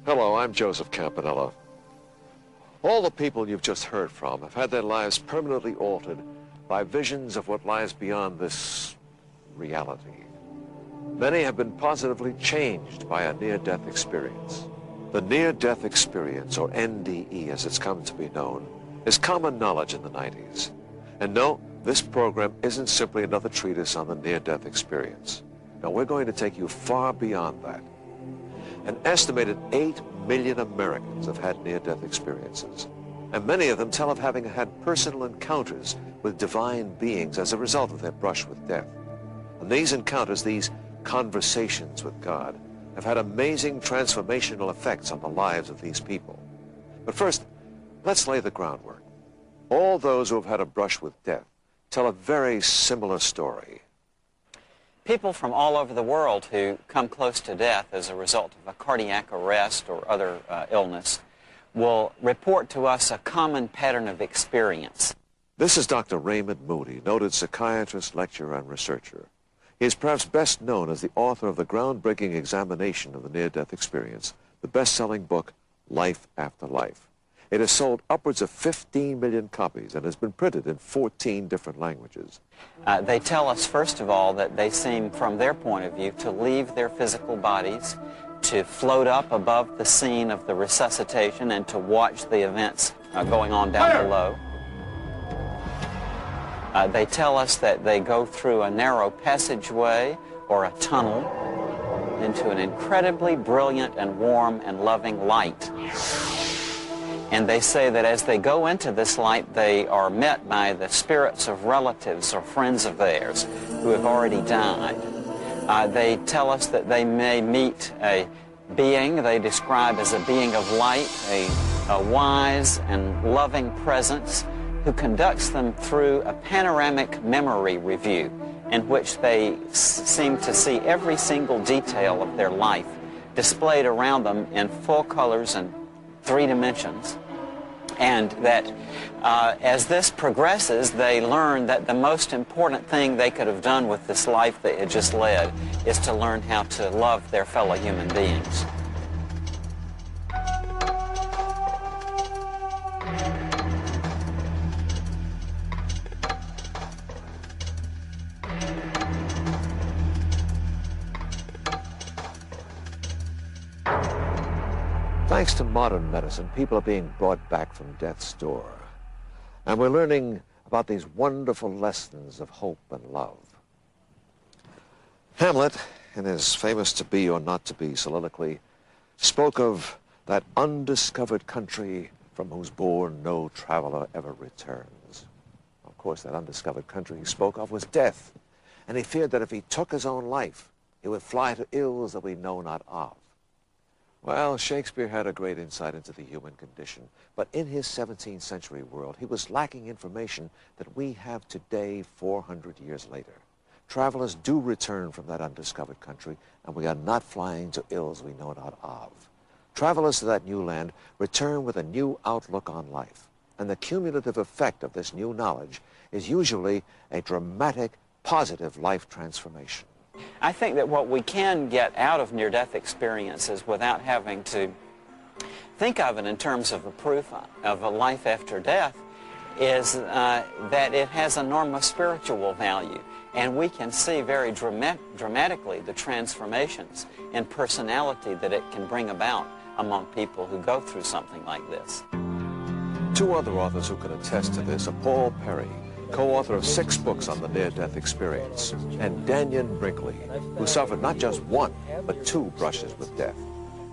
Hello, I'm Joseph Campanella. All the people you've just heard from have had their lives permanently altered by visions of what lies beyond this reality. Many have been positively changed by a near-death experience. The near-death experience, or NDE as it's come to be known, is common knowledge in the 90s. And no, this program isn't simply another treatise on the near-death experience. No, we're going to take you far beyond that. An estimated 8 million Americans have had near-death experiences, and many of them tell of having had personal encounters with divine beings as a result of their brush with death. And these encounters, these conversations with God, have had amazing transformational effects on the lives of these people. But first, let's lay the groundwork. All those who have had a brush with death tell a very similar story. People from all over the world who come close to death as a result of a cardiac arrest or other illness will report to us a common pattern of experience. This is Dr. Raymond Moody, noted psychiatrist, lecturer, and researcher. He is perhaps best known as the author of the groundbreaking examination of the near-death experience, the best-selling book, Life After Life. It has sold upwards of 15 million copies and has been printed in 14 different languages. They tell us, first of all, that they seem, from their point of view, to leave their physical bodies, to float up above the scene of the resuscitation, and to watch the events going on down below. They tell us that they go through a narrow passageway or a tunnel into an incredibly brilliant and warm and loving light. And they say that as they go into this light, they are met by the spirits of relatives or friends of theirs who have already died. They tell us that they may meet a being they describe as a being of light, a wise and loving presence who conducts them through a panoramic memory review in which they seem to see every single detail of their life displayed around them in full colors and 3 dimensions, and that as this progresses, they learn that the most important thing they could have done with this life they had just led is to learn how to love their fellow human beings. Thanks to modern medicine, people are being brought back from death's door. And we're learning about these wonderful lessons of hope and love. Hamlet, in his famous To Be or Not to Be soliloquy, spoke of that undiscovered country from whose bourne no traveler ever returns. Of course, that undiscovered country he spoke of was death, and he feared that if he took his own life, he would fly to ills that we know not of. Well, Shakespeare had a great insight into the human condition, but in his 17th century world, he was lacking information that we have today 400 years later. Travelers do return from that undiscovered country, and we are not flying to ills we know not of. Travelers to that new land return with a new outlook on life, and the cumulative effect of this new knowledge is usually a dramatic, positive life transformation. I think that what we can get out of near-death experiences without having to think of it in terms of a proof of a life after death is that it has enormous spiritual value. And we can see very dramatically the transformations in personality that it can bring about among people who go through something like this. 2 other authors who can attest to this are Paul Perry, co-author of 6 books on the near-death experience, and Dannion Brinkley, who suffered not just 1, but 2 brushes with death.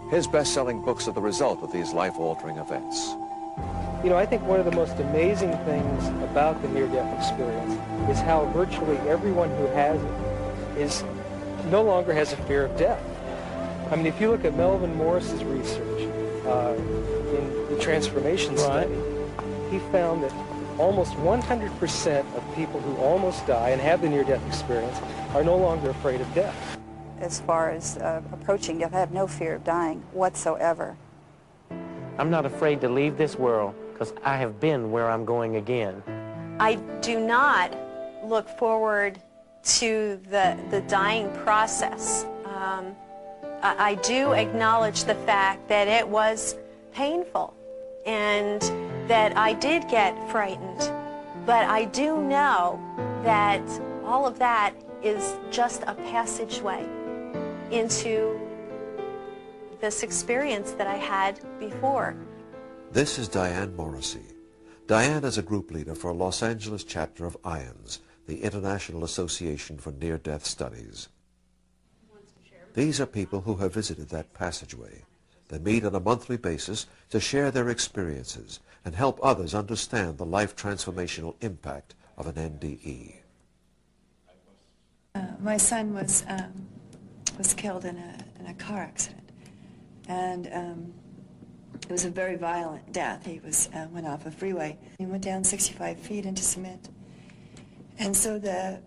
His best-selling books are the result of these life-altering events. You know, I think one of the most amazing things about the near-death experience is how virtually everyone who has it no longer has a fear of death. I mean, if you look at Melvin Morris's research in the transformation study, he found that almost 100% of people who almost die and have the near-death experience are no longer afraid of death. As far as approaching death, I have no fear of dying whatsoever. I'm not afraid to leave this world because I have been where I'm going again. I do not look forward to the dying process. I do acknowledge the fact that it was painful and that I did get frightened. But I do know that all of that is just a passageway into this experience that I had before. This is Diane Morrissey. Diane is a group leader for a Los Angeles chapter of IANDS, the International Association for Near-Death Studies. These are people who have visited that passageway. They meet on a monthly basis to share their experiences and help others understand the life transformational impact of an NDE. My son was killed in a car accident, and it was a very violent death. He went off a freeway. He went down 65 feet into cement. And so the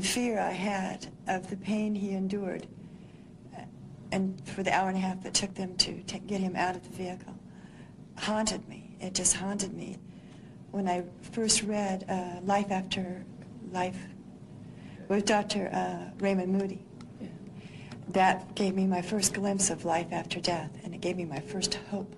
fear I had of the pain he endured, and for the hour and a half that took them to get him out of the vehicle, haunted me. It just haunted me. When I first read Life After Life with Dr. Raymond Moody, that gave me my first glimpse of life after death, and it gave me my first hope.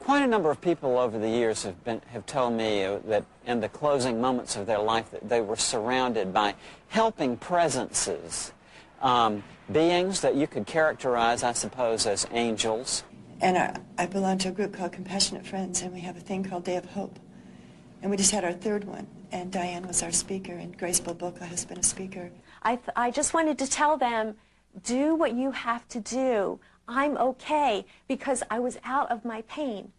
Quite a number of people over the years have told me that in the closing moments of their life that they were surrounded by helping presences, beings that you could characterize, I suppose, as angels. And I belong to a group called Compassionate Friends, and we have a thing called Day of Hope. And we just had our third one, and Diane was our speaker, and Grace Boboka has been a speaker. I just wanted to tell them, do what you have to do. I'm okay, because I was out of my pain.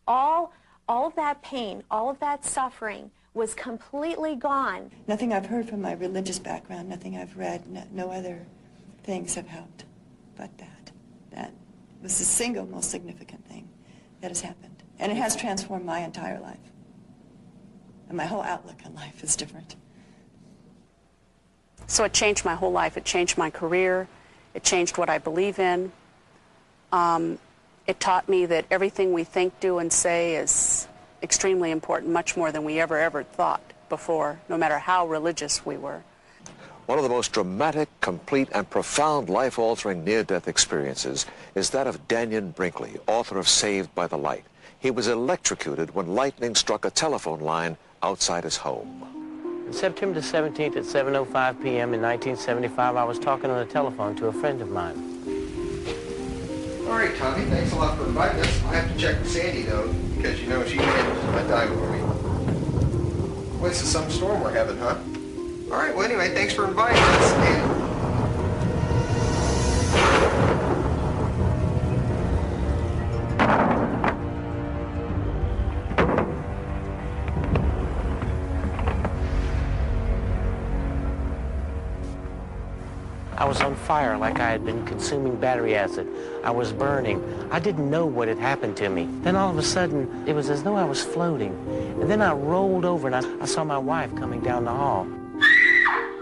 All of that pain, all of that suffering was completely gone. Nothing I've heard from my religious background, nothing I've read, no other things have helped but that. That was the single most significant thing that has happened. And it has transformed my entire life. And my whole outlook on life is different. So it changed my whole life. It changed my career. It changed what I believe in. It taught me that everything we think, do, and say is extremely important, much more than we ever thought before, no matter how religious we were. One of the most dramatic, complete, and profound life-altering near-death experiences is that of Dannion Brinkley, author of Saved by the Light. He was electrocuted when lightning struck a telephone line outside his home. On September the 17th at 7:05 p.m. in 1975, I was talking on the telephone to a friend of mine. All right, Tommy, thanks a lot for inviting us. I have to check with Sandy, though, because you know she handles my time for me. Well, this is some storm we're having, huh? All right, well, anyway, thanks for inviting us. And I was on fire like I had been consuming battery acid. I was burning. I didn't know what had happened to me. Then all of a sudden, it was as though I was floating. And then I rolled over and I saw my wife coming down the hall.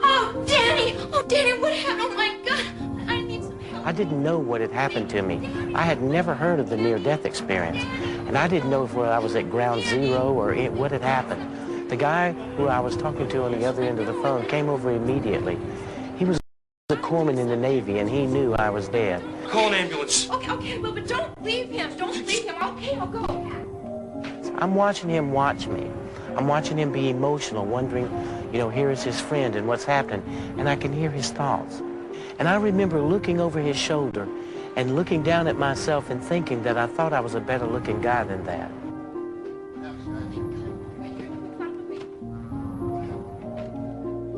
Oh, Danny! Oh, Danny, what happened? Oh, my God! I need some help. I didn't know what had happened to me. I had never heard of the near-death experience. And I didn't know if I was at ground zero or what had happened. The guy who I was talking to on the other end of the phone came over immediately. He was a corpsman in the Navy, and he knew I was dead. Call an ambulance. Okay, well, but don't leave him. Don't leave him. Okay, I'll go. I'm watching him watch me. I'm watching him be emotional, wondering, you know, here is his friend and what's happening, and I can hear his thoughts. And I remember looking over his shoulder and looking down at myself and thinking that I thought I was a better looking guy than that.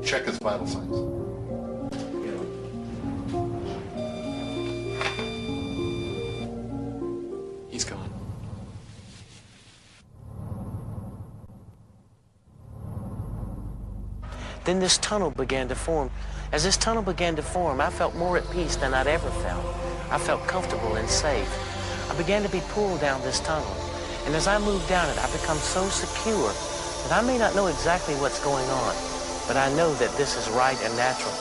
check his vital signs. He's gone. Then this tunnel began to form. As this tunnel began to form, I felt more at peace than I'd ever felt. I felt comfortable and safe. I began to be pulled down this tunnel. And as I moved down it, I become so secure that I may not know exactly what's going on, but I know that this is right and natural.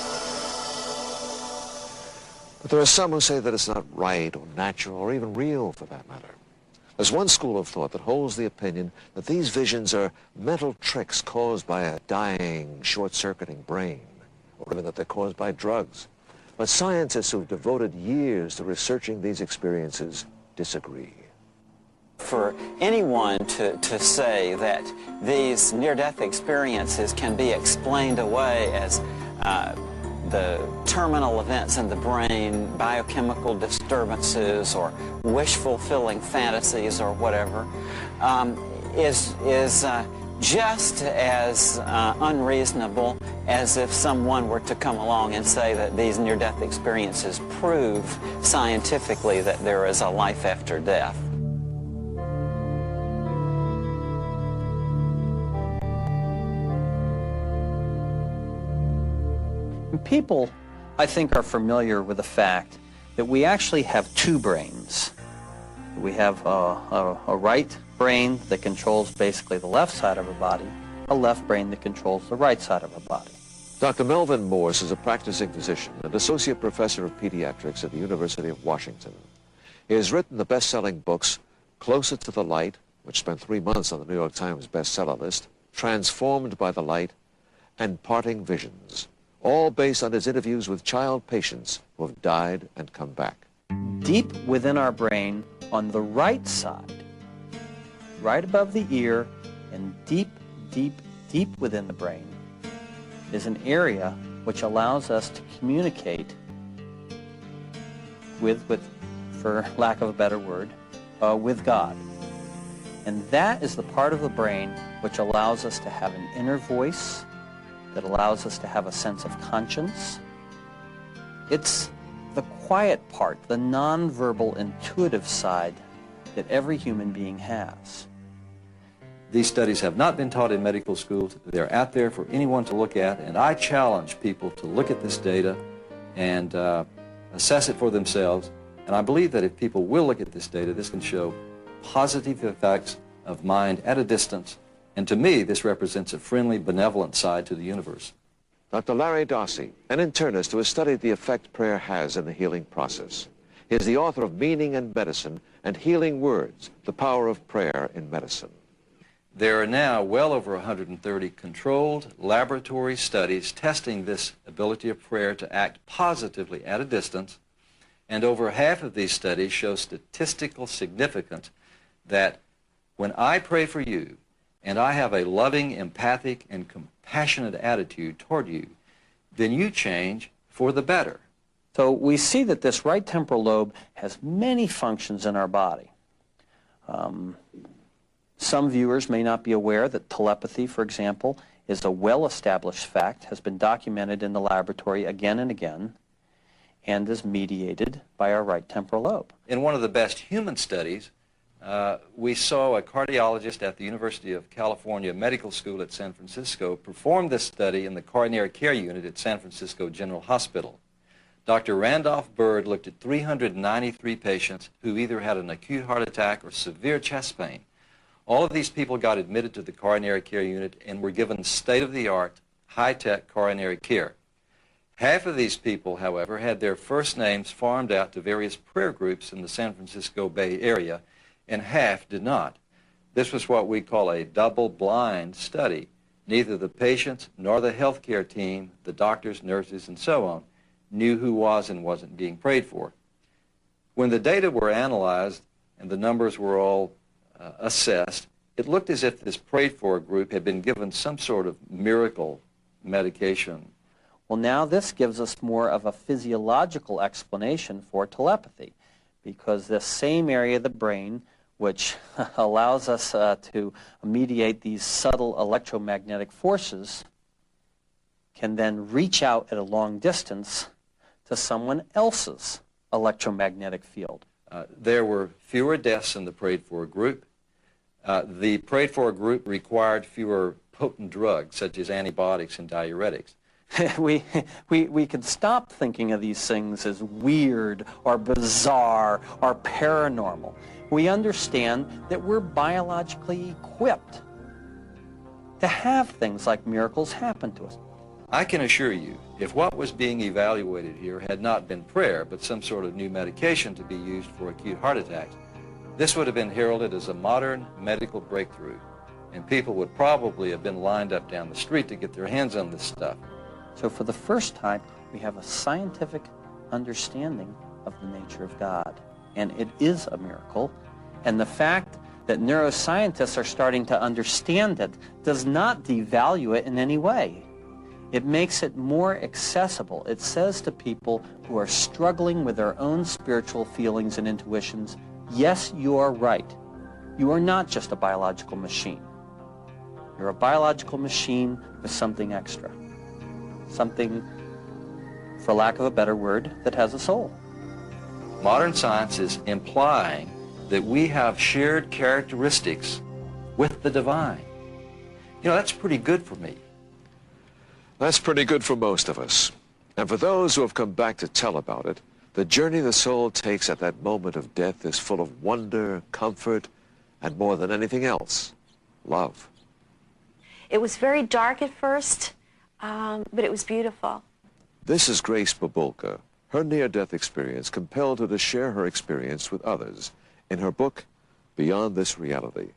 But there are some who say that it's not right or natural or even real for that matter. There's one school of thought that holds the opinion that these visions are mental tricks caused by a dying, short-circuiting brain. or even that they're caused by drugs. But scientists who've devoted years to researching these experiences disagree. For anyone to say that these near-death experiences can be explained away as the terminal events in the brain, biochemical disturbances, or wish-fulfilling fantasies, or whatever, is just as unreasonable as if someone were to come along and say that these near-death experiences prove scientifically that there is a life after death. People, I think, are familiar with the fact that we actually have two brains. We have a right brain that controls basically the left side of our body, a left brain that controls the right side of our body. Dr. Melvin Morse is a practicing physician and associate professor of pediatrics at the University of Washington. He has written the best-selling books Closer to the Light, which spent 3 months on the New York Times bestseller list, Transformed by the Light, and Parting Visions, all based on his interviews with child patients who have died and come back. Deep within our brain, on the right side, right above the ear, and deep, deep, deep within the brain, is an area which allows us to communicate with, for lack of a better word, with God. And that is the part of the brain which allows us to have an inner voice, that allows us to have a sense of conscience. It's the quiet part, the nonverbal, intuitive side that every human being has. These studies have not been taught in medical schools. They're out there for anyone to look at, and I challenge people to look at this data and assess it for themselves. And I believe that if people will look at this data, this can show positive effects of mind at a distance. And to me, this represents a friendly, benevolent side to the universe. Dr. Larry Darcy, an internist who has studied the effect prayer has in the healing process. He is the author of Meaning and Medicine and Healing Words, The Power of Prayer in Medicine. There are now well over 130 controlled laboratory studies testing this ability of prayer to act positively at a distance, and over half of these studies show statistical significance that when I pray for you, and I have a loving, empathic, and compassionate attitude toward you, then you change for the better. So we see that this right temporal lobe has many functions in our body. Some viewers may not be aware that telepathy, for example, is a well-established fact, has been documented in the laboratory again and again, and is mediated by our right temporal lobe. In one of the best human studies, we saw a cardiologist at the University of California Medical School at San Francisco perform this study in the coronary care unit at San Francisco General Hospital. Dr. Randolph Bird looked at 393 patients who either had an acute heart attack or severe chest pain. All of these people got admitted to the coronary care unit and were given state-of-the-art, high-tech coronary care. Half of these people, however, had their first names farmed out to various prayer groups in the San Francisco Bay Area, and half did not. This was what we call a double-blind study. Neither the patients nor the healthcare team, the doctors, nurses, and so on, knew who was and wasn't being prayed for. When the data were analyzed and the numbers were all assessed, it looked as if this prayed-for group had been given some sort of miracle medication. Well, now this gives us more of a physiological explanation for telepathy, because this same area of the brain, which allows us to mediate these subtle electromagnetic forces, can then reach out at a long distance to someone else's electromagnetic field. There were fewer deaths in the prayed-for group. The prayed-for group required fewer potent drugs, such as antibiotics and diuretics. we can stop thinking of these things as weird or bizarre or paranormal. We understand that we're biologically equipped to have things like miracles happen to us. I can assure you, if what was being evaluated here had not been prayer, but some sort of new medication to be used for acute heart attacks, this would have been heralded as a modern medical breakthrough, and people would probably have been lined up down the street to get their hands on this stuff. So for the first time, we have a scientific understanding of the nature of God. And it is a miracle. And the fact that neuroscientists are starting to understand it does not devalue it in any way. It makes it more accessible. It says to people who are struggling with their own spiritual feelings and intuitions, yes, you are right. You are not just a biological machine. You're a biological machine with something extra. Something, for lack of a better word, that has a soul. Modern science is implying that we have shared characteristics with the divine. You know, that's pretty good for me. That's pretty good for most of us. And for those who have come back to tell about it, the journey the soul takes at that moment of death is full of wonder, comfort, and more than anything else, love. It was very dark at first, but it was beautiful. This is Grace Babulka. Her near-death experience compelled her to share her experience with others in her book, Beyond This Reality.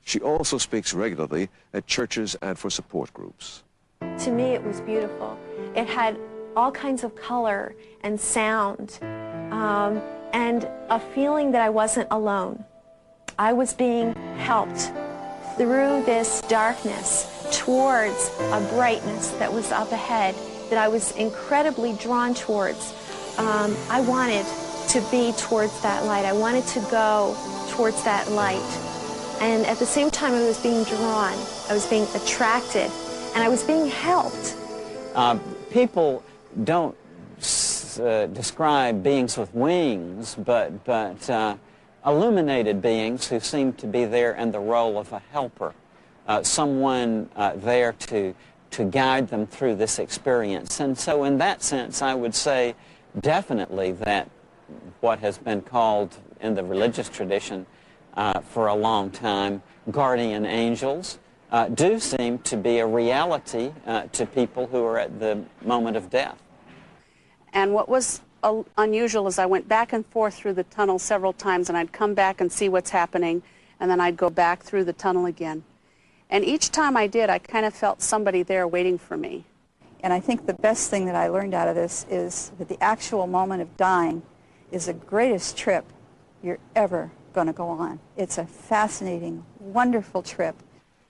She also speaks regularly at churches and for support groups. To me, it was beautiful. It had all kinds of color and sound, and a feeling that I wasn't alone. I was being helped through this darkness towards a brightness that was up ahead that I was incredibly drawn towards. I wanted to be towards that light. I wanted to go towards that light. And at the same time, I was being drawn. I was being attracted. And I was being helped. People don't describe beings with wings, but illuminated beings who seem to be there in the role of a helper, someone there to guide them through this experience. And so in that sense, I would say definitely that what has been called in the religious tradition for a long time guardian angels do seem to be a reality to people who are at the moment of death. And what was unusual is I went back and forth through the tunnel several times, and I'd come back and see what's happening, and then I'd go back through the tunnel again. And each time I did, I kind of felt somebody there waiting for me. And I think the best thing that I learned out of this is that the actual moment of dying is the greatest trip you're ever going to go on. It's a fascinating, wonderful trip.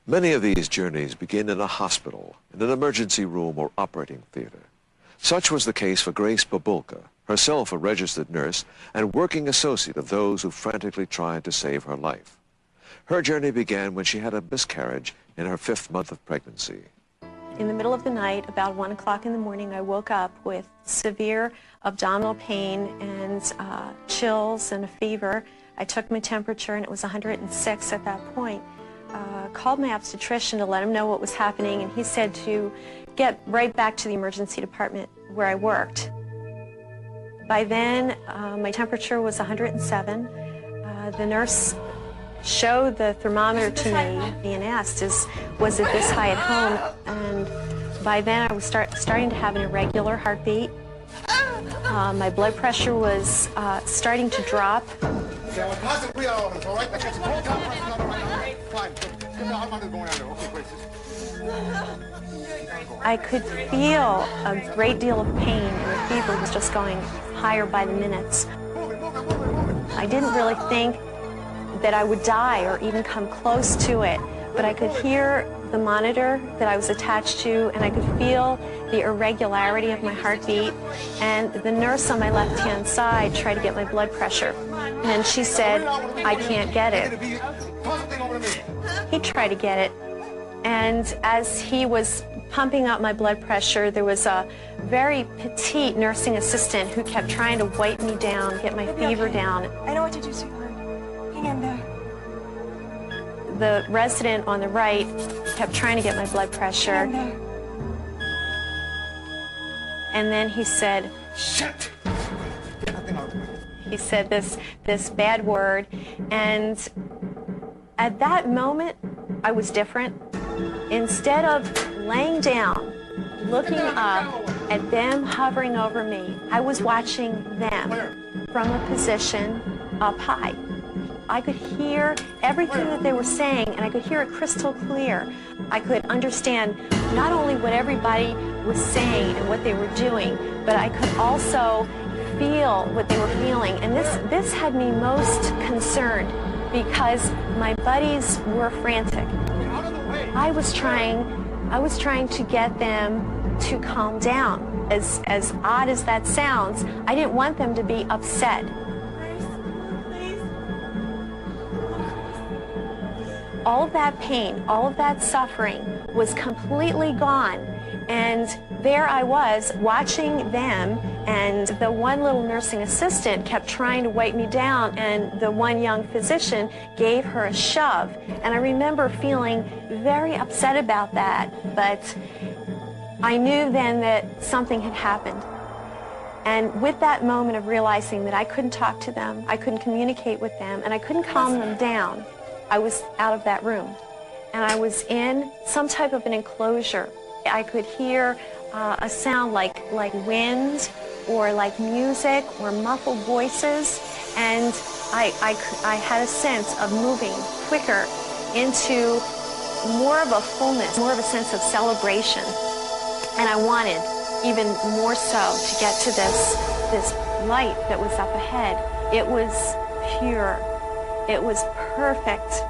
Many of these journeys begin in a hospital, in an emergency room or operating theater. Such was the case for Grace Babulka, herself a registered nurse and working associate of those who frantically tried to save her life. Her journey began when she had a miscarriage in her 5th month of pregnancy. In the middle of the night, about 1 o'clock in the morning, I woke up with severe abdominal pain and chills and a fever. I took my temperature and it was 106 at that point. Called my obstetrician to let him know what was happening, and he said to get right back to the emergency department where I worked. By then, my temperature was 107. The nurse showed the thermometer to me and asked, was it this high at home? And by then I was starting to have an irregular heartbeat. My blood pressure was starting to drop. I could feel a great deal of pain, and the fever was just going higher by the minutes. I didn't really think that I would die or even come close to it, but I could hear the monitor that I was attached to, and I could feel the irregularity of my heartbeat. And the nurse on my left-hand side tried to get my blood pressure, and she said, "I can't get it." He tried to get it, and as he was pumping up my blood pressure, there was a very petite nursing assistant who kept trying to wipe me down, get my fever down. I know what to do, sweetheart. Hang in there. The resident on the right kept trying to get my blood pressure. And then he said, "Shit!" He said this bad word, and at that moment, I was different. Instead of laying down, looking up at them hovering over me, I was watching them from a position up high. I could hear everything that they were saying, and I could hear it crystal clear. I could understand not only what everybody was saying and what they were doing, but I could also feel what they were feeling. And this had me most concerned because my buddies were frantic. I was trying to get them to calm down. As odd as that sounds, I didn't want them to be upset. All of that pain, all of that suffering was completely gone. And there I was watching them, and the one little nursing assistant kept trying to weight me down, and the one young physician gave her a shove. And I remember feeling very upset about that, but I knew then that something had happened. And with that moment of realizing that I couldn't talk to them, I couldn't communicate with them, and I couldn't calm them down, I was out of that room. And I was in some type of an enclosure. I could hear a sound like wind or like music or muffled voices. And I had a sense of moving quicker into more of a fullness, more of a sense of celebration. And I wanted even more so to get to this light that was up ahead. It was pure. It was perfect.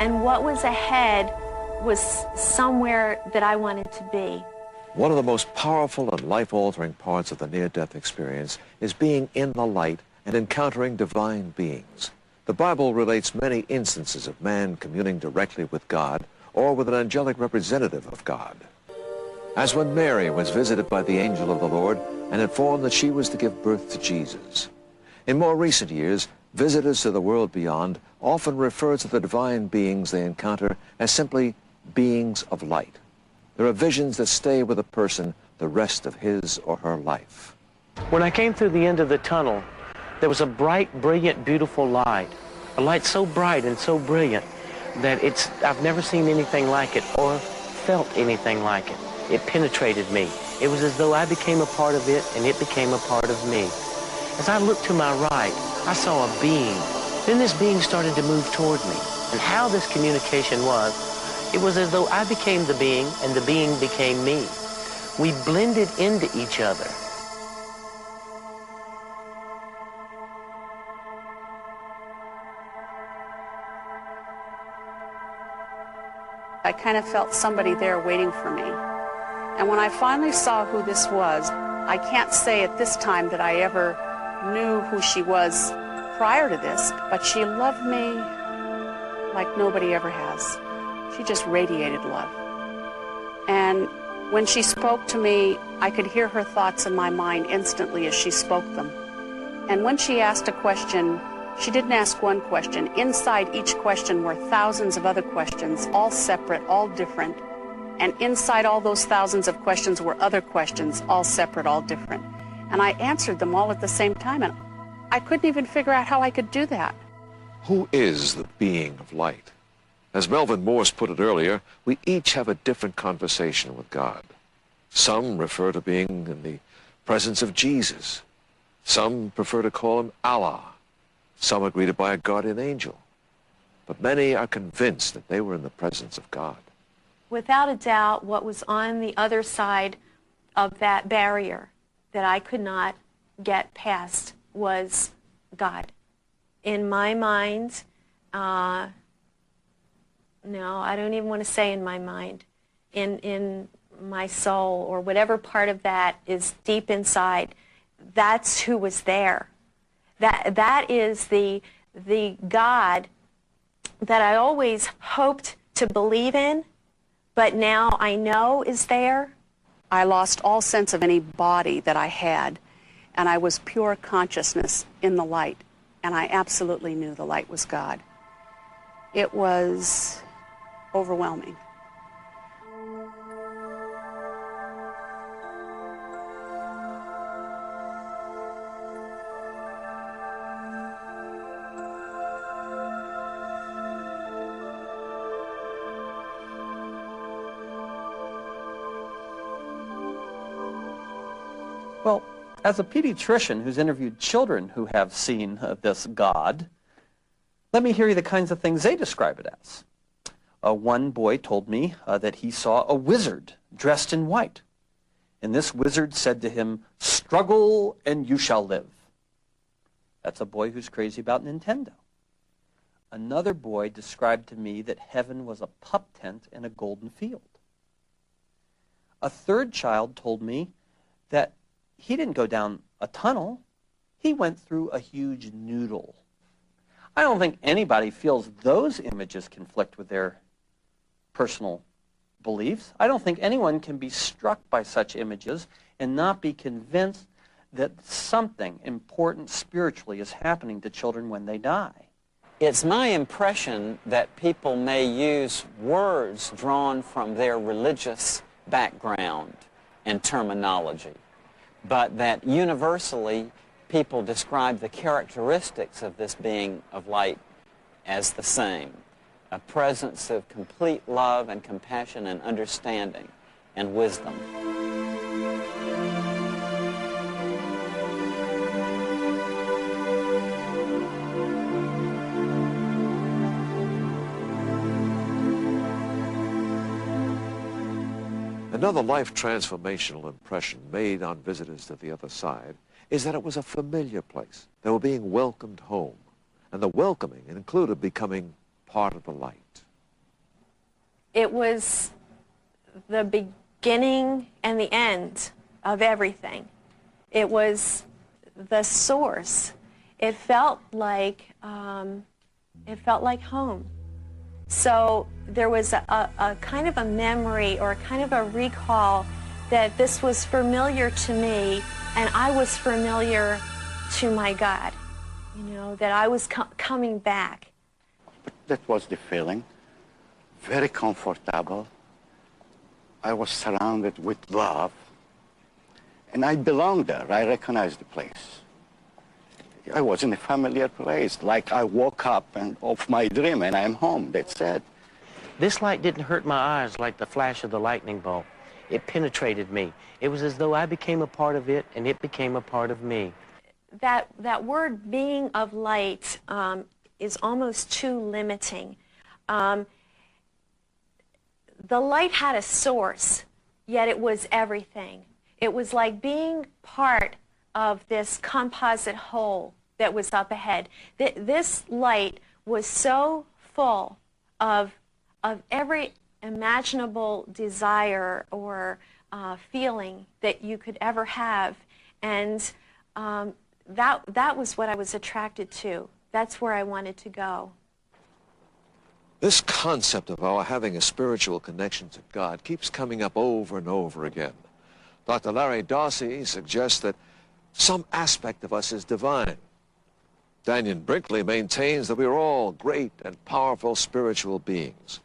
And what was ahead was somewhere that I wanted to be. One of the most powerful and life-altering parts of the near-death experience is being in the light and encountering divine beings. The Bible relates many instances of man communing directly with God or with an angelic representative of God. As when Mary was visited by the angel of the Lord and informed that she was to give birth to Jesus. In more recent years, visitors to the world beyond often refer to the divine beings they encounter as simply beings of light. There are visions that stay with a person the rest of his or her life. When I came through the end of the tunnel, there was a bright, brilliant, beautiful light. A light so bright and so brilliant that I've never seen anything like it or felt anything like it. It penetrated me. It was as though I became a part of it and it became a part of me. As I looked to my right, I saw a being. Then this being started to move toward me. And how this communication was, it was as though I became the being and the being became me. We blended into each other. I kind of felt somebody there waiting for me. And when I finally saw who this was, I can't say at this time that I ever knew who she was prior to this, but she loved me like nobody ever has. She just radiated love. And when she spoke to me, I could hear her thoughts in my mind instantly as she spoke them. And when she asked a question, she didn't ask one question. Inside each question were thousands of other questions, all separate, all different. And inside all those thousands of questions were other questions, all separate, all different. And I answered them all at the same time, and I couldn't even figure out how I could do that. Who is the being of light? As Melvin Morse put it earlier, we each have a different conversation with God. Some refer to being in the presence of Jesus. Some prefer to call him Allah. Some are greeted by a guardian angel. But many are convinced that they were in the presence of God. Without a doubt, what was on the other side of that barrier that I could not get past was God. In my mind, no, I don't even want to say in my mind, in my soul or whatever part of that is deep inside, that's who was there. That is the God that I always hoped to believe in, but now I know is there. I lost all sense of any body that I had, and I was pure consciousness in the light, and I absolutely knew the light was God. It was overwhelming. Well, as a pediatrician who's interviewed children who have seen this God, Let me hear you the kinds of things they describe it as. One boy told me that he saw a wizard dressed in white. And this wizard said to him, "Struggle and you shall live." That's a boy who's crazy about Nintendo. Another boy described to me that heaven was a pup tent in a golden field. A third child told me that he didn't go down a tunnel. He went through a huge noodle. I don't think anybody feels those images conflict with their personal beliefs. I don't think anyone can be struck by such images and not be convinced that something important spiritually is happening to children when they die. It's my impression that people may use words drawn from their religious background and terminology, but that universally people describe the characteristics of this being of light as the same. A presence of complete love and compassion and understanding and wisdom. Another life transformational impression made on visitors to the other side is that it was a familiar place. They were being welcomed home, and the welcoming included becoming part of the light. It was the beginning and the end of everything. It was the source. It felt like home. So there was a kind of a memory or kind of a recall that this was familiar to me and I was familiar to my God. You know, that I was coming back. But that was the feeling. Very comfortable. I was surrounded with love. And I belonged there. I recognized the place. I was in a familiar place, like I woke up of my dream and I'm home, that's it. This light didn't hurt my eyes like the flash of the lightning bolt. It penetrated me. It was as though I became a part of it and it became a part of me. That word being of light is almost too limiting. The light had a source, yet it was everything. It was like being part of this composite whole that was up ahead. This light was so full of every imaginable desire or feeling that you could ever have, and that was what I was attracted to. That's where I wanted to go. This concept of our having a spiritual connection to God keeps coming up over and over again. Dr. Larry Darcy suggests that some aspect of us is divine. Dannion Brinkley maintains that we are all great and powerful spiritual beings.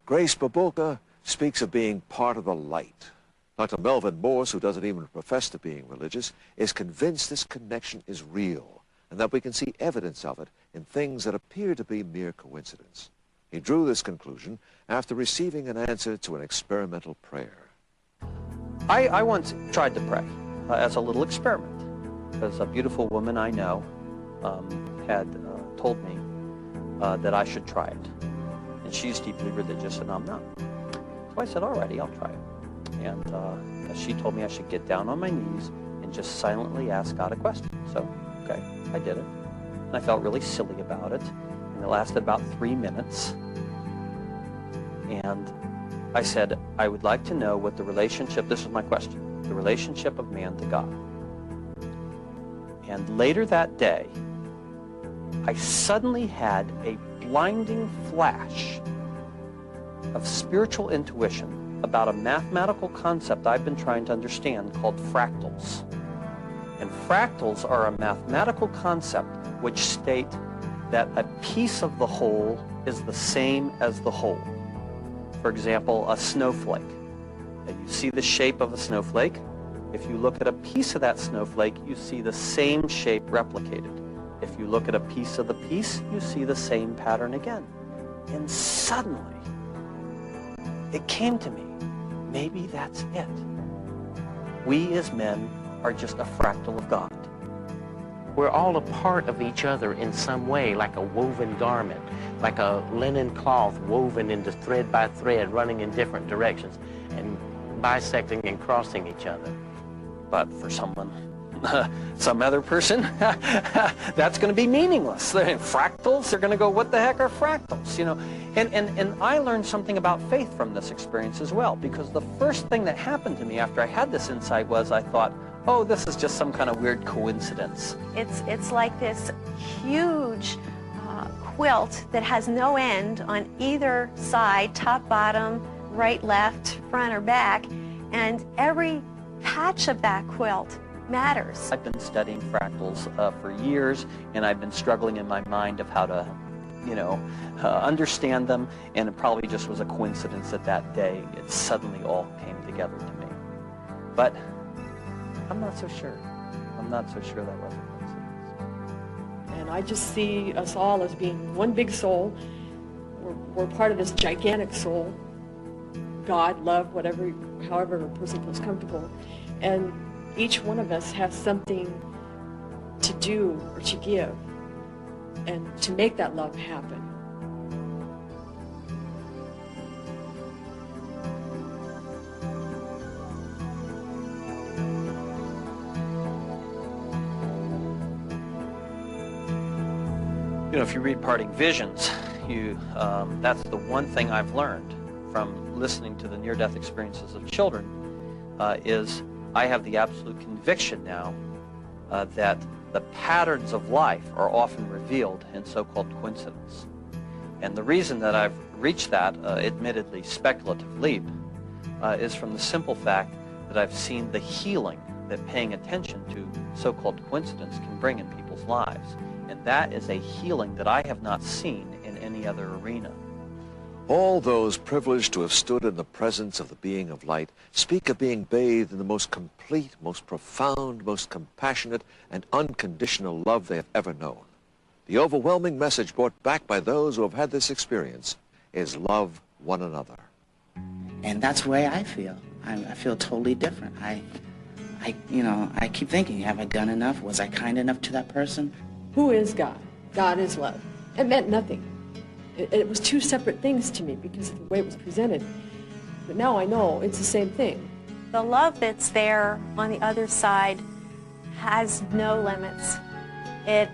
Grace Baboka speaks of being part of the light. Dr. Melvin Morse, who doesn't even profess to being religious, is convinced this connection is real and that we can see evidence of it in things that appear to be mere coincidence. He drew this conclusion after receiving an answer to an experimental prayer. I once tried to pray as a little experiment because a beautiful woman I know had told me that I should try it. And she's deeply religious and I'm not. So I said, alrighty, I'll try it. And she told me I should get down on my knees and just silently ask God a question. So, okay, I did it. And I felt really silly about it. And it lasted about 3 minutes. And I said, I would like to know what the relationship, this is my question, the relationship of man to God. And later that day, I suddenly had a blinding flash of spiritual intuition about a mathematical concept I've been trying to understand called fractals. And fractals are a mathematical concept which state that a piece of the whole is the same as the whole. For example, a snowflake. You see the shape of a snowflake. If you look at a piece of that snowflake, you see the same shape replicated. If you look at a piece of the piece, you see the same pattern again. And suddenly, it came to me, maybe that's it. We as men are just a fractal of God. We're all a part of each other in some way, like a woven garment, like a linen cloth woven into thread by thread, running in different directions and bisecting and crossing each other. But for someone, some other person, that's going to be meaningless. Fractals, they're going to go, what the heck are fractals? You know, and I learned something about faith from this experience as well, because the first thing that happened to me after I had this insight was I thought, oh, this is just some kind of weird coincidence. It's like this huge quilt that has no end on either side, top, bottom, right, left, front, or back, and every patch of that quilt matters. I've been studying fractals for years, and I've been struggling in my mind of how to, you know, understand them, and it probably just was a coincidence that that day it suddenly all came together to me. But I'm not so sure. I'm not so sure that was a coincidence. And I just see us all as being one big soul. We're part of this gigantic soul. God, love, whatever, however a person feels comfortable. And each one of us has something to do or to give and to make that love happen. You know, if you read Parting Visions, that's the one thing I've learned from listening to the near-death experiences of children, is I have the absolute conviction now that the patterns of life are often revealed in so-called coincidence. And the reason that I've reached that, admittedly speculative leap, is from the simple fact that I've seen the healing that paying attention to so-called coincidence can bring in people's lives. And that is a healing that I have not seen in any other arena. All those privileged to have stood in the presence of the being of light speak of being bathed in the most complete, most profound, most compassionate, and unconditional love they have ever known. The overwhelming message brought back by those who have had this experience is love one another. And that's the way I feel. I feel totally different. I keep thinking, have I done enough? Was I kind enough to that person? Who is God? God is love. It meant nothing. It was two separate things to me because of the way it was presented. But now I know it's the same thing. The love that's there on the other side has no limits. It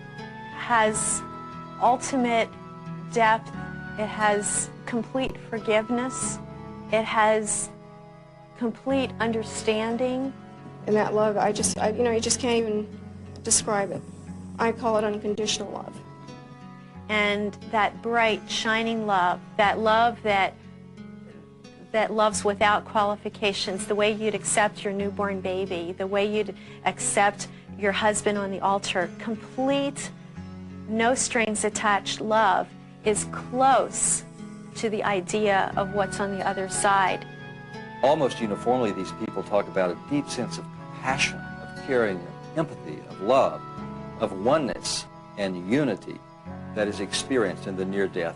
has ultimate depth. It has complete forgiveness. It has complete understanding. And that love, you just can't even describe it. I call it unconditional love. And that bright, shining love, that love that loves without qualifications, the way you'd accept your newborn baby, the way you'd accept your husband on the altar, complete, no strings attached love is close to the idea of what's on the other side. Almost uniformly, these people talk about a deep sense of passion, of caring, of empathy, of love, of oneness and unity that is experienced in the near-death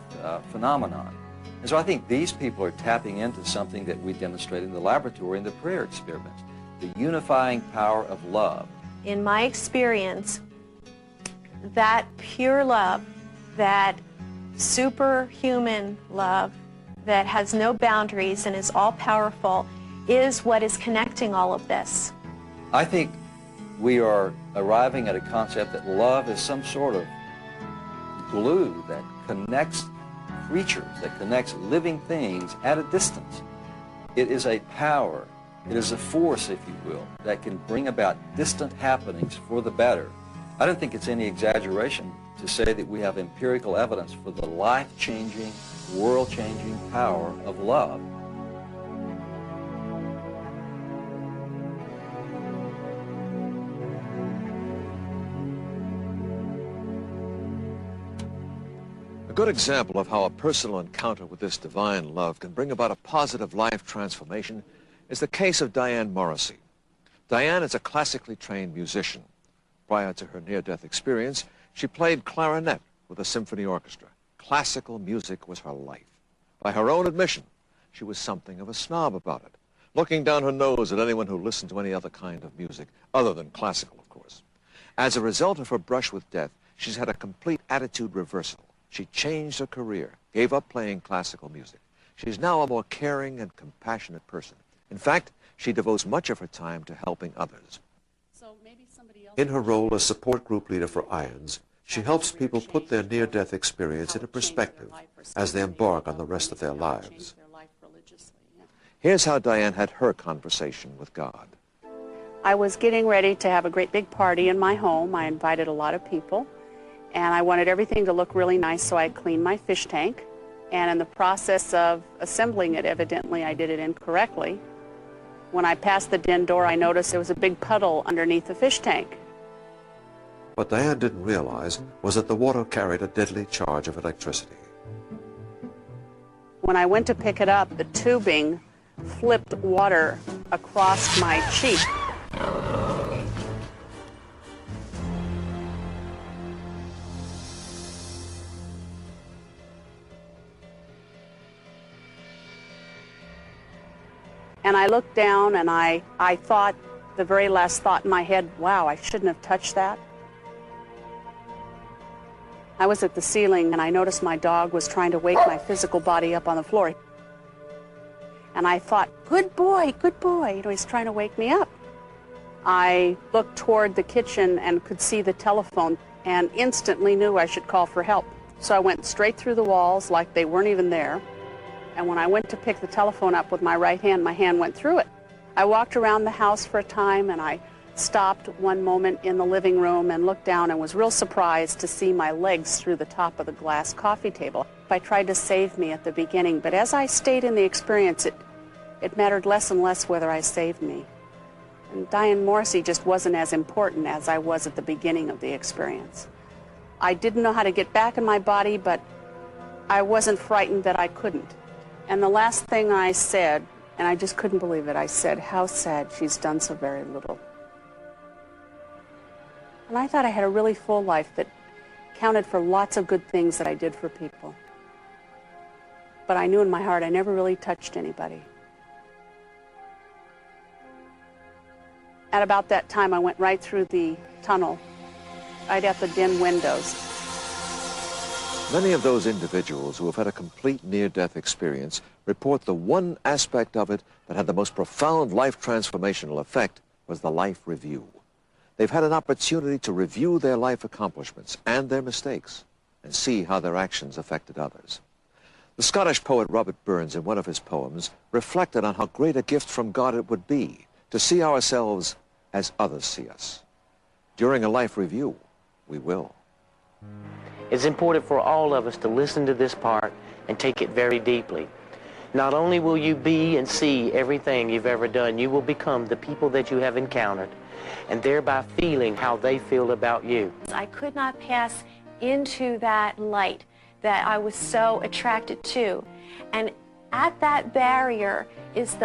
phenomenon. And so I think these people are tapping into something that we demonstrate in the laboratory in the prayer experiments, the unifying power of love. In my experience, that pure love, that superhuman love that has no boundaries and is all-powerful is what is connecting all of this. I think we are arriving at a concept that love is some sort of glue that connects creatures, that connects living things at a distance. It is a power, it is a force, if you will, that can bring about distant happenings for the better. I don't think it's any exaggeration to say that we have empirical evidence for the life-changing, world-changing power of love. A good example of how a personal encounter with this divine love can bring about a positive life transformation is the case of Diane Morrissey. Diane is a classically trained musician. Prior to her near-death experience, she played clarinet with a symphony orchestra. Classical music was her life. By her own admission, she was something of a snob about it, looking down her nose at anyone who listened to any other kind of music, other than classical, of course. As a result of her brush with death, she's had a complete attitude reversal. She changed her career, gave up playing classical music. She's now a more caring and compassionate person. In fact, she devotes much of her time to helping others. In her role as support group leader for IONS, she helps people put their near-death experience into perspective as they embark on the rest of their lives. Here's how Diane had her conversation with God. I was getting ready to have a great big party in my home. I invited a lot of people, and I wanted everything to look really nice, so I cleaned my fish tank. And in the process of assembling it, evidently I did it incorrectly. When I passed the den door, I noticed there was a big puddle underneath the fish tank. What Diane didn't realize was that the water carried a deadly charge of electricity. When I went to pick it up, the tubing flipped water across my cheek. And I looked down and I thought, the very last thought in my head, wow, I shouldn't have touched that. I was at the ceiling and I noticed my dog was trying to wake my physical body up on the floor. And I thought, good boy, you know, he's trying to wake me up. I looked toward the kitchen and could see the telephone and instantly knew I should call for help. So I went straight through the walls like they weren't even there. And when I went to pick the telephone up with my right hand, my hand went through it. I walked around the house for a time and I stopped one moment in the living room and looked down and was real surprised to see my legs through the top of the glass coffee table. I tried to save me at the beginning, but as I stayed in the experience, it mattered less and less whether I saved me. And Diane Morrissey just wasn't as important as I was at the beginning of the experience. I didn't know how to get back in my body, but I wasn't frightened that I couldn't. And the last thing I said, and I just couldn't believe it, I said, how sad she's done so very little. And I thought I had a really full life that counted for lots of good things that I did for people. But I knew in my heart I never really touched anybody. At about that time, I went right through the tunnel, right at the dim windows. Many of those individuals who have had a complete near-death experience report the one aspect of it that had the most profound life transformational effect was the life review. They've had an opportunity to review their life accomplishments and their mistakes and see how their actions affected others. The Scottish poet Robert Burns, in one of his poems, reflected on how great a gift from God it would be to see ourselves as others see us. During a life review, we will. It's important for all of us to listen to this part and take it very deeply. Not only will you be and see everything you've ever done, you will become the people that you have encountered, and thereby feeling how they feel about you. I could not pass into that light that I was so attracted to. And at that barrier is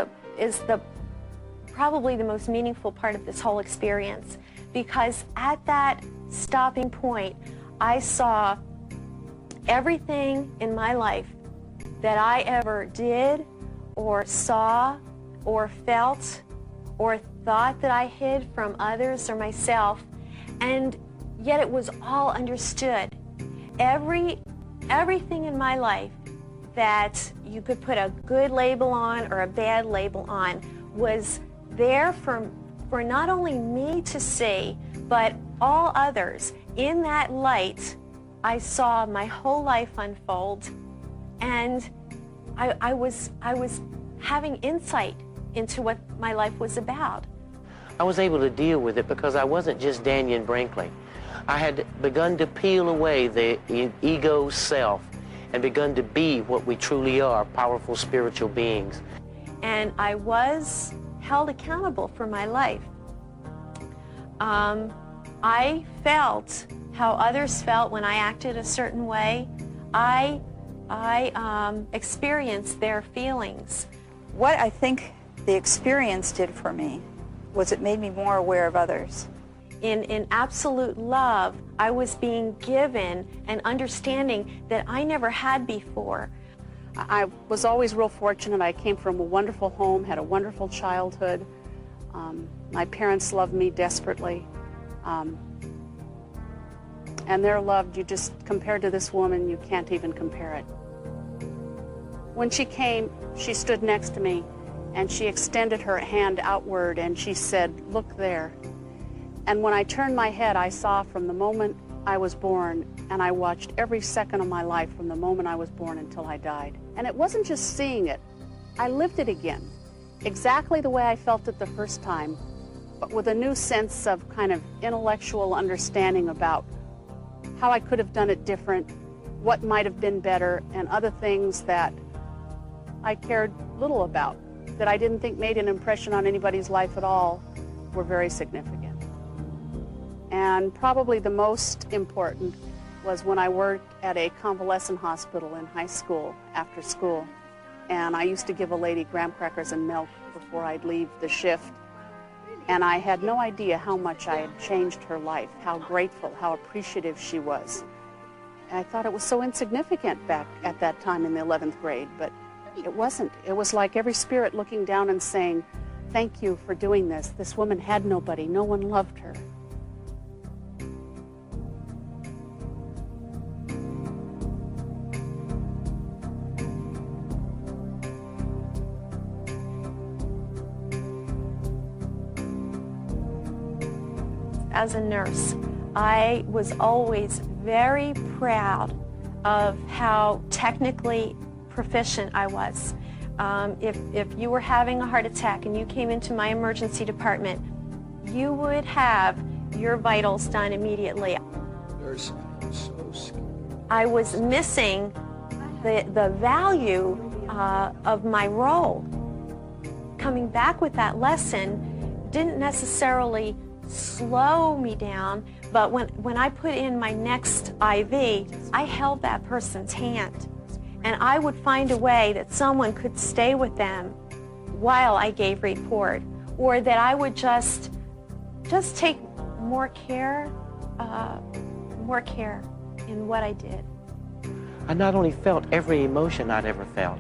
probably the most meaningful part of this whole experience, because at that stopping point, I saw everything in my life that I ever did or saw or felt or thought that I hid from others or myself, and yet it was all understood. Everything in my life that you could put a good label on or a bad label on was there for not only me to see, but all others. In that light, I saw my whole life unfold, and I was having insight into what my life was about. I was able to deal with it because I wasn't just Dannion Brinkley. I had begun to peel away the ego self and begun to be what we truly are, powerful spiritual beings. And I was held accountable for my life. I felt how others felt when I acted a certain way. I experienced their feelings. What I think the experience did for me was it made me more aware of others. In absolute love, I was being given an understanding that I never had before. I was always real fortunate. I came from a wonderful home, had a wonderful childhood. My parents loved me desperately. And their love, you just, compared to this woman, you can't even compare it. When she came, she stood next to me, and she extended her hand outward, and she said, "Look there." And when I turned my head, I saw from the moment I was born, and I watched every second of my life from the moment I was born until I died. And it wasn't just seeing it, I lived it again, exactly the way I felt it the first time, but with a new sense of kind of intellectual understanding about how I could have done it different, what might have been better, and other things that I cared little about, that I didn't think made an impression on anybody's life at all, were very significant. And probably the most important was when I worked at a convalescent hospital in high school after school. And I used to give a lady graham crackers and milk before I'd leave the shift. And I had no idea how much I had changed her life, how grateful, how appreciative she was. And I thought it was so insignificant back at that time in the 11th grade, but it wasn't. It was like every spirit looking down and saying, "Thank you for doing this. This woman had nobody. No one loved her." As a nurse, I was always very proud of how technically proficient I was. If you were having a heart attack and you came into my emergency department, you would have your vitals done immediately. Nurse, I'm so scared. I was missing the value of my role. Coming back with that lesson didn't necessarily slow me down, but when I put in my next IV, I held that person's hand. And I would find a way that someone could stay with them while I gave report, or that I would just take more care in what I did. I not only felt every emotion I'd ever felt,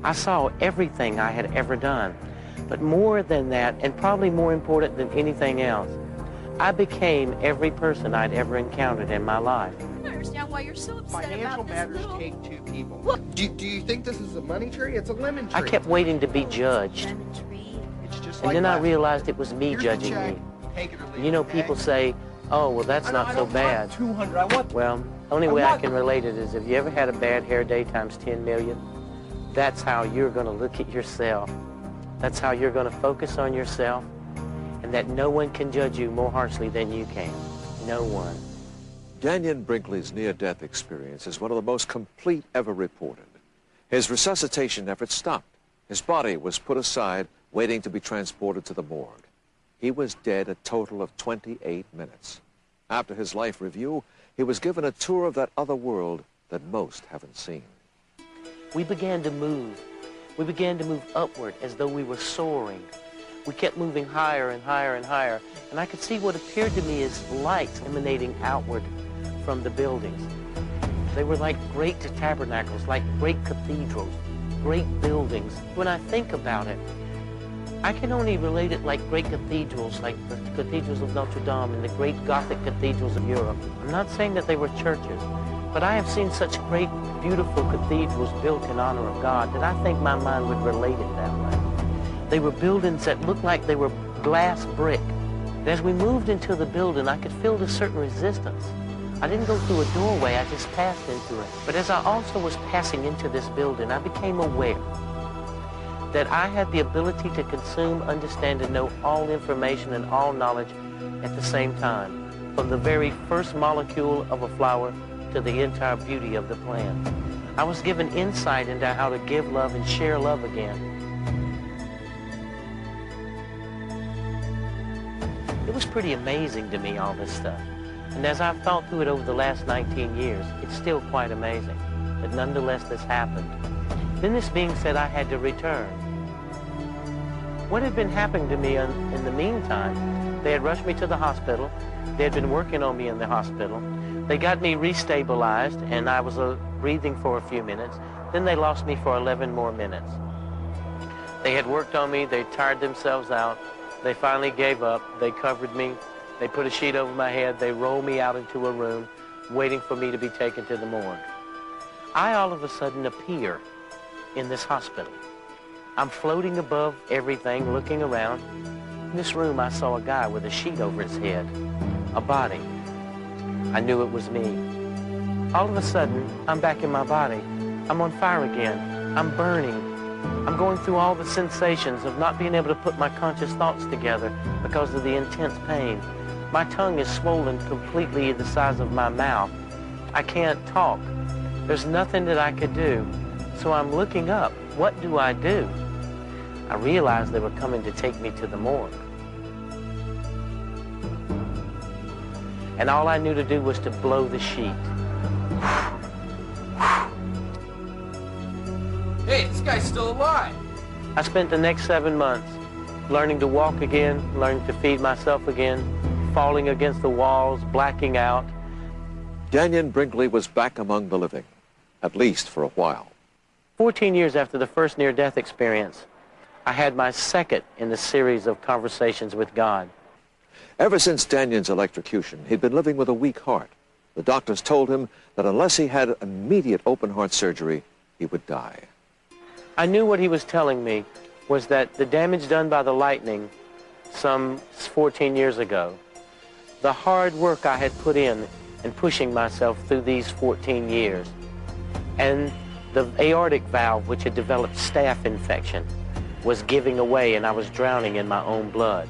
I saw everything I had ever done. But more than that, and probably more important than anything else, I became every person I'd ever encountered in my life. I don't understand why you're so upset Financial about this matters little... take two people. Do you think this is a money tree? It's a lemon tree. I kept waiting to be judged. It's just And like then I last realized it was me Here's the judging check. me. Take it or leave You know, it, okay? people say, "Oh, well, that's not so bad." 200. I want. Well, the only way I can relate it is, if you ever had a bad hair day times 10 million, that's how you're going to look at yourself. That's how you're going to focus on yourself, and that no one can judge you more harshly than you can. No one. Dannion Brinkley's near-death experience is one of the most complete ever reported. His resuscitation efforts stopped. His body was put aside, waiting to be transported to the morgue. He was dead a total of 28 minutes. After his life review, he was given a tour of that other world that most haven't seen. We began to move. We began to move upward as though we were soaring. We kept moving higher and higher and higher, and I could see what appeared to me as lights emanating outward from the buildings. They were like great tabernacles, like great cathedrals, great buildings. When I think about it, I can only relate it like great cathedrals, like the cathedrals of Notre Dame and the great Gothic cathedrals of Europe. I'm not saying that they were churches, but I have seen such great, beautiful cathedrals built in honor of God that I think my mind would relate it that way. They were buildings that looked like they were glass brick. And as we moved into the building, I could feel a certain resistance. I didn't go through a doorway, I just passed into it. But as I also was passing into this building, I became aware that I had the ability to consume, understand, and know all information and all knowledge at the same time, from the very first molecule of a flower to the entire beauty of the plant. I was given insight into how to give love and share love again. It was pretty amazing to me, all this stuff. And as I've thought through it over the last 19 years, it's still quite amazing that nonetheless this happened. Then, this being said, I had to return. What had been happening to me in the meantime, they had rushed me to the hospital. They had been working on me in the hospital. They got me restabilized, and I was breathing for a few minutes. Then they lost me for 11 more minutes. They had worked on me. They tired themselves out. They finally gave up. They covered me. They put a sheet over my head. They rolled me out into a room. waiting for me to be taken to the morgue. I all of a sudden appear in this hospital. I'm floating above everything, looking around. In this room, I saw a guy with a sheet over his head, a body. I knew it was me. All of a sudden, I'm back in my body. I'm on fire again. I'm burning. I'm going through all the sensations of not being able to put my conscious thoughts together because of the intense pain. My tongue is swollen completely the size of my mouth. I can't talk. There's nothing that I could do. So I'm looking up. What do I do? I realized they were coming to take me to the morgue. And all I knew to do was to blow the sheet. Hey, this guy's still alive. I spent the next 7 months learning to walk again, learning to feed myself again, falling against the walls, blacking out. Dannion Brinkley was back among the living, at least for a while. 14 years after the first near-death experience, I had my second in the series of conversations with God. Ever since Dannion's electrocution, he'd been living with a weak heart. The doctors told him that unless he had immediate open-heart surgery, he would die. I knew what he was telling me was that the damage done by the lightning some 14 years ago, the hard work I had put in pushing myself through these 14 years, and the aortic valve, which had developed staph infection, was giving away and I was drowning in my own blood.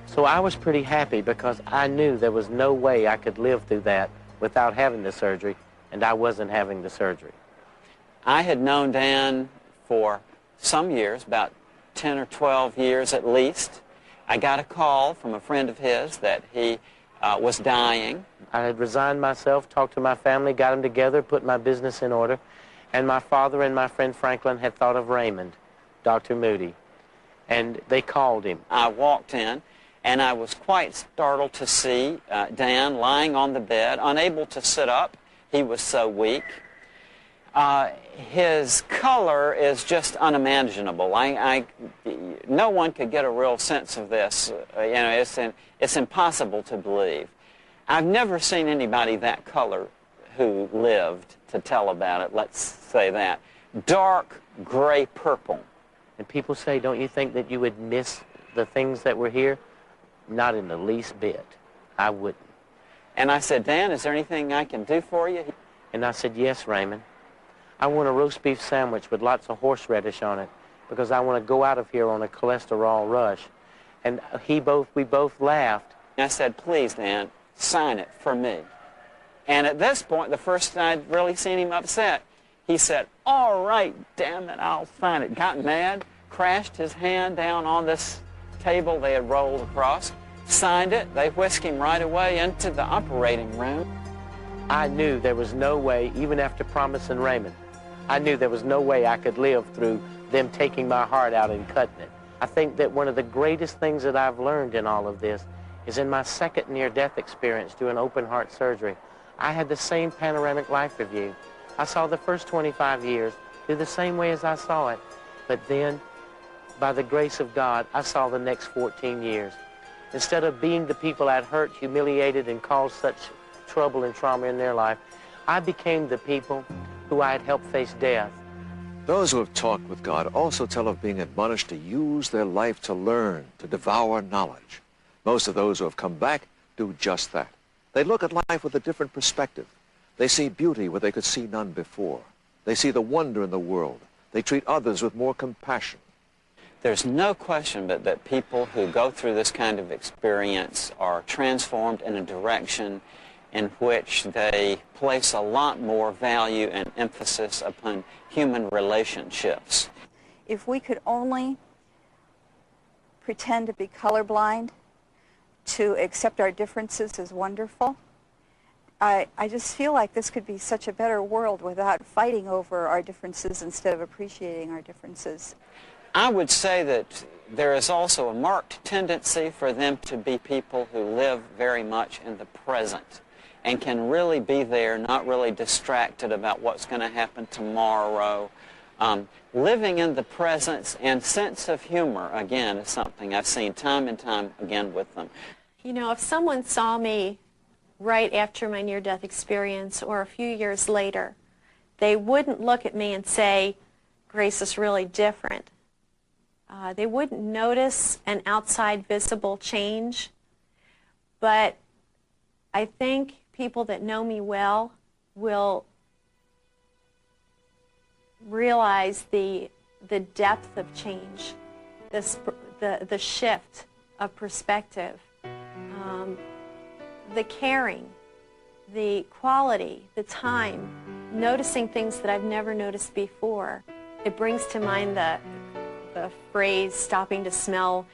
So I was pretty happy because I knew there was no way I could live through that without having the surgery, and I wasn't having the surgery. I had known Dan for some years, about 10 or 12 years at least. I got a call from a friend of his that he was dying. I had resigned myself, talked to my family, got them together, put my business in order, and my father and my friend Franklin had thought of Raymond, Dr. Moody, and they called him. I walked in, and I was quite startled to see Dan lying on the bed, unable to sit up. He was so weak. His color is just unimaginable. No one could get a real sense of this. It's impossible to believe. I've never seen anybody that color who lived to tell about it, let's say that. Dark gray purple. And people say, don't you think that you would miss the things that were here? Not in the least bit. I wouldn't. And I said, Dan, is there anything I can do for you? And I said, yes, Raymond. I want a roast beef sandwich with lots of horseradish on it because I want to go out of here on a cholesterol rush. And we both laughed. I said, please, Dan, sign it for me. And at this point, the first time I'd really seen him upset, he said, all right, damn it, I'll sign it. Got mad, crashed his hand down on this table they had rolled across, signed it. They whisked him right away into the operating room. I knew there was no way, even after promising Raymond, I knew there was no way I could live through them taking my heart out and cutting it. I think that one of the greatest things that I've learned in all of this is in my second near-death experience doing open heart surgery. I had the same panoramic life review. I saw the first 25 years through the same way as I saw it. But then, by the grace of God, I saw the next 14 years. Instead of being the people I'd hurt, humiliated, and caused such trouble and trauma in their life, I became the people who I had helped face death. Those who have talked with God also tell of being admonished to use their life to learn, to devour knowledge. Most of those who have come back do just that. They look at life with a different perspective. They see beauty where they could see none before. They see the wonder in the world. They treat others with more compassion. There's no question but that people who go through this kind of experience are transformed in a direction in which they place a lot more value and emphasis upon human relationships. If we could only pretend to be colorblind, to accept our differences as wonderful, I just feel like this could be such a better world without fighting over our differences instead of appreciating our differences. I would say that there is also a marked tendency for them to be people who live very much in the present and can really be there, not really distracted about what's going to happen tomorrow. Living in the presence and sense of humor, again, is something I've seen time and time again with them. You know, if someone saw me right after my near-death experience or a few years later, they wouldn't look at me and say, Grace is really different. They wouldn't notice an outside visible change, but I think people that know me well will realize the depth of change, the shift of perspective, the caring, the quality, the time, noticing things that I've never noticed before. It brings to mind the phrase, stopping to smell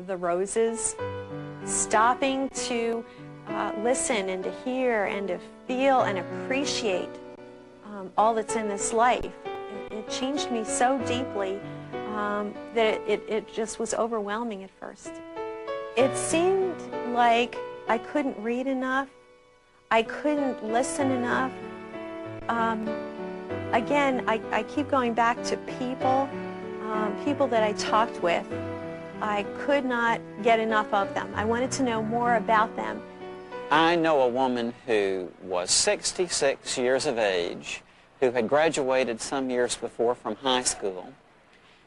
the roses, stopping to listen and to hear and to feel and appreciate all that's in this life. It changed me so deeply that it just was overwhelming at first. It seemed like I couldn't read enough. I couldn't listen enough. Again, I keep going back to people, people that I talked with. I could not get enough of them. I wanted to know more about them. I know a woman who was 66 years of age, who had graduated some years before from high school.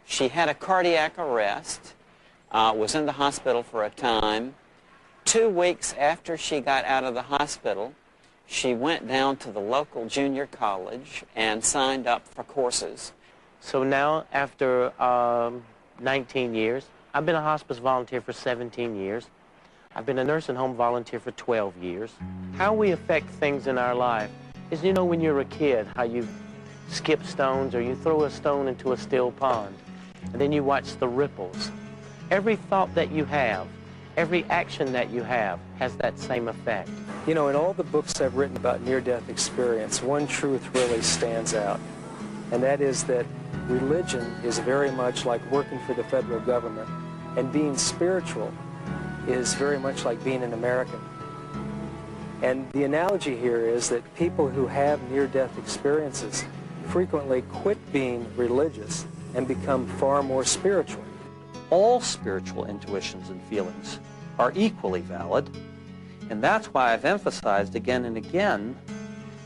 She had a cardiac arrest, was in the hospital for a time. 2 weeks after she got out of the hospital, she went down to the local junior college and signed up for courses. So now, after 19 years, I've been a hospice volunteer for 17 years. I've been a nursing home volunteer for 12 years. How we affect things in our life is, you know, when you're a kid, how you skip stones or you throw a stone into a still pond, and then you watch the ripples. Every thought that you have, every action that you have has that same effect. You know, in all the books I've written about near-death experience, one truth really stands out, and that is that religion is very much like working for the federal government, and being spiritual is very much like being an American. And the analogy here is that people who have near-death experiences frequently quit being religious and become far more spiritual. All spiritual intuitions and feelings are equally valid, and that's why I've emphasized again and again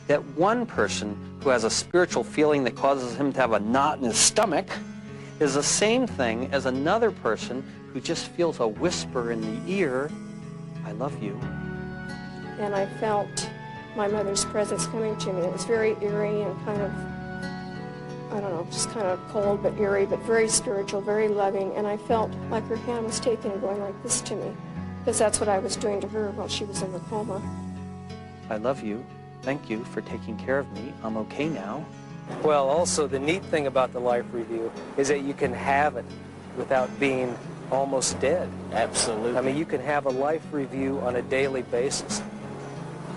that one person who has a spiritual feeling that causes him to have a knot in his stomach is the same thing as another person who just feels a whisper in the ear, I love you. And I felt my mother's presence coming to me. It was very eerie and kind of, I don't know, just kind of cold but eerie, but very spiritual, very loving. And I felt like her hand was taking and going like this to me, because that's what I was doing to her while she was in the coma. I love you. Thank you for taking care of me. I'm okay now. Well, also, the neat thing about the life review is that you can have it without being almost dead. Absolutely. I mean, you can have a life review on a daily basis,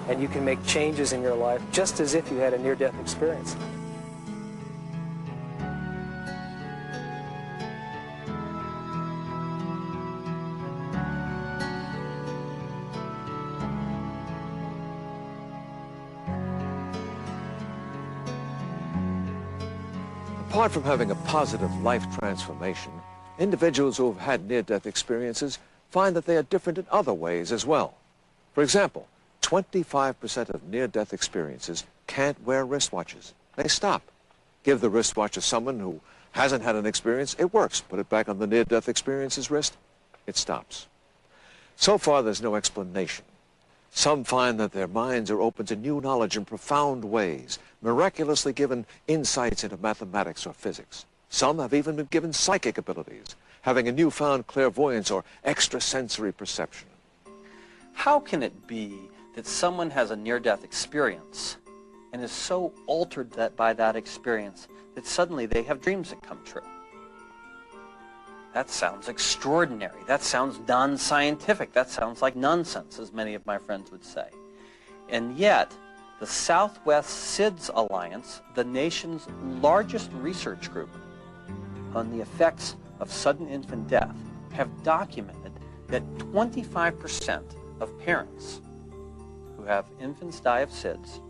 and you can make changes in your life just as if you had a near-death experience. Apart from having a positive life transformation, individuals who have had near-death experiences find that they are different in other ways as well. For example, 25% of near-death experiences can't wear wristwatches. They stop. Give the wristwatch to someone who hasn't had an experience, it works. Put it back on the near-death experience's wrist, it stops. So far, there's no explanation. Some find that their minds are open to new knowledge in profound ways, miraculously given insights into mathematics or physics. Some have even been given psychic abilities, having a newfound clairvoyance or extrasensory perception. How can it be that someone has a near-death experience and is so altered by that experience that suddenly they have dreams that come true? That sounds extraordinary. That sounds non-scientific. That sounds like nonsense, as many of my friends would say. And yet, the Southwest SIDS Alliance, the nation's largest research group on the effects of sudden infant death, have documented that 25% of parents who have infants die of SIDS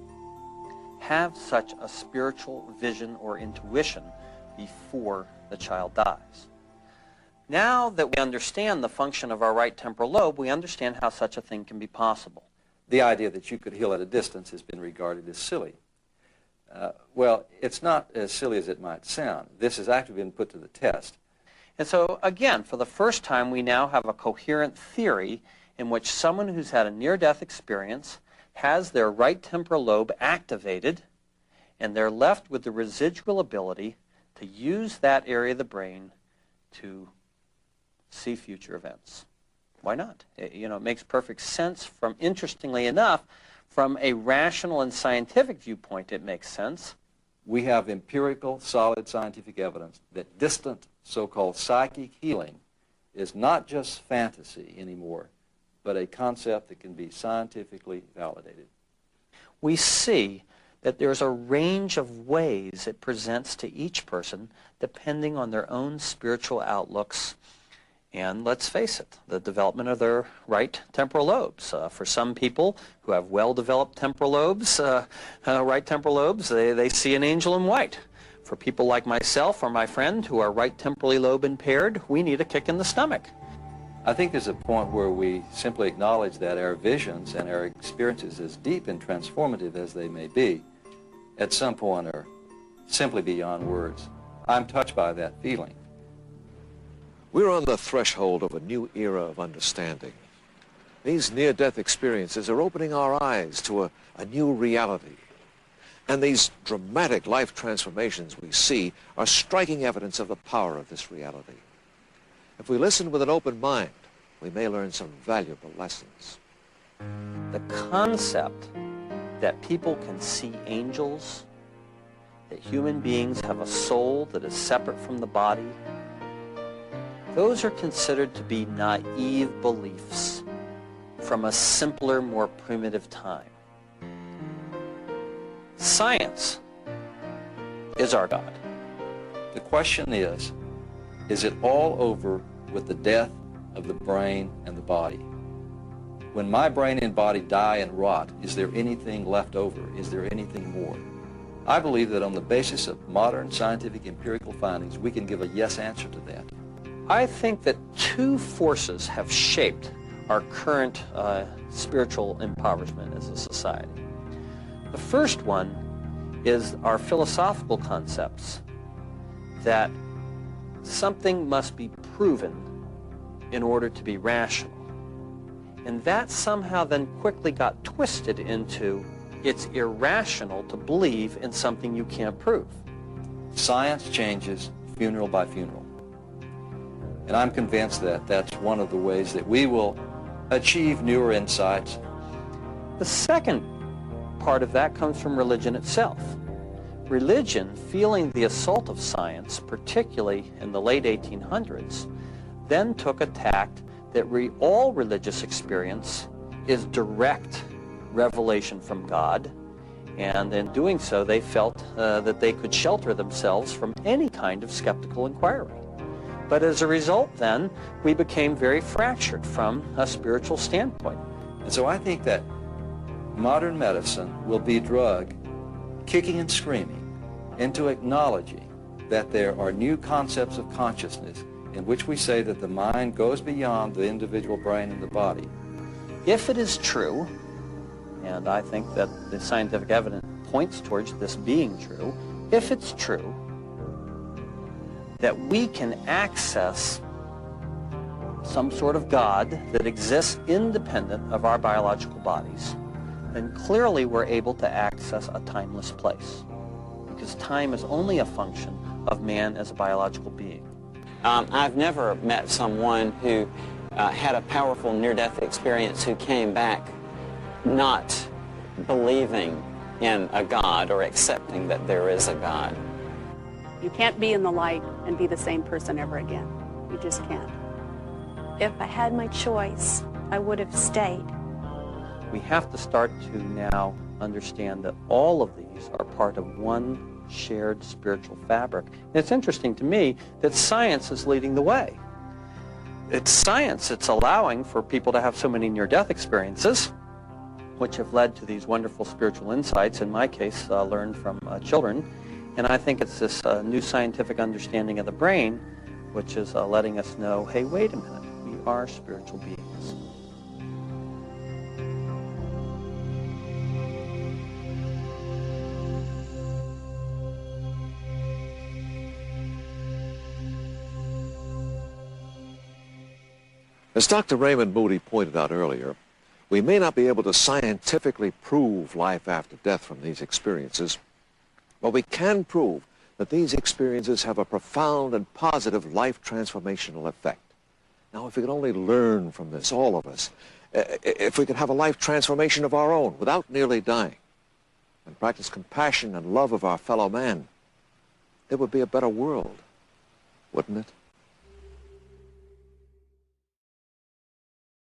have such a spiritual vision or intuition before the child dies. Now that we understand the function of our right temporal lobe, we understand how such a thing can be possible. the idea that you could heal at a distance has been regarded as silly. Well, it's not as silly as it might sound. This has actually been put to the test. And so, again, for the first time, we now have a coherent theory in which someone who's had a near-death experience has their right temporal lobe activated, and they're left with the residual ability to use that area of the brain to see future events. Why not? It makes perfect sense from, interestingly enough, from a rational and scientific viewpoint, it makes sense. We have empirical, solid scientific evidence that distant so-called psychic healing is not just fantasy anymore, but a concept that can be scientifically validated. We see that there's a range of ways it presents to each person depending on their own spiritual outlooks and, let's face it, the development of their right temporal lobes. For some people who have well-developed temporal lobes, right temporal lobes, they see an angel in white. For people like myself or my friend who are right temporally lobe impaired, we need a kick in the stomach. I think there's a point where we simply acknowledge that our visions and our experiences, as deep and transformative as they may be, at some point are simply beyond words. I'm touched by that feeling. We're on the threshold of a new era of understanding. These near-death experiences are opening our eyes to a new reality. And these dramatic life transformations we see are striking evidence of the power of this reality. If we listen with an open mind, we may learn some valuable lessons. The concept that people can see angels, that human beings have a soul that is separate from the body, those are considered to be naive beliefs from a simpler, more primitive time. Science is our God. The question is it all over with the death of the brain and the body? When my brain and body die and rot, is there anything left over? Is there anything more? I believe that on the basis of modern scientific empirical findings, we can give a yes answer to that. I think that two forces have shaped our current spiritual impoverishment as a society. The first one is our philosophical concepts that something must be proven in order to be rational. And that somehow then quickly got twisted into it's irrational to believe in something you can't prove. Science changes funeral by funeral. And I'm convinced that that's one of the ways that we will achieve newer insights. The second part of that comes from religion itself. Religion, feeling the assault of science, particularly in the late 1800s, then took a tact that all religious experience is direct revelation from God, and in doing so they felt that they could shelter themselves from any kind of skeptical inquiry. But as a result then, we became very fractured from a spiritual standpoint. And so I think that modern medicine will be drugged, kicking and screaming, into acknowledging that there are new concepts of consciousness in which we say that the mind goes beyond the individual brain and the body. If it is true, and I think that the scientific evidence points towards this being true, if it's true that we can access some sort of God that exists independent of our biological bodies, then clearly we're able to access a timeless place, because time is only a function of man as a biological being. I've never met someone who had a powerful near-death experience who came back not believing in a God or accepting that there is a God. You can't be in the light and be the same person ever again. You just can't. If I had my choice, I would have stayed. We have to start to now understand that all of these are part of one shared spiritual fabric. And it's interesting to me that science is leading the way. It's science that's allowing for people to have so many near-death experiences, which have led to these wonderful spiritual insights, in my case, learned from children. And I think it's this new scientific understanding of the brain, which is letting us know, hey, wait a minute, we are spiritual beings. As Dr. Raymond Moody pointed out earlier, we may not be able to scientifically prove life after death from these experiences, but we can prove that these experiences have a profound and positive life transformational effect. Now, if we could only learn from this, all of us, if we could have a life transformation of our own without nearly dying, and practice compassion and love of our fellow man, it would be a better world, wouldn't it?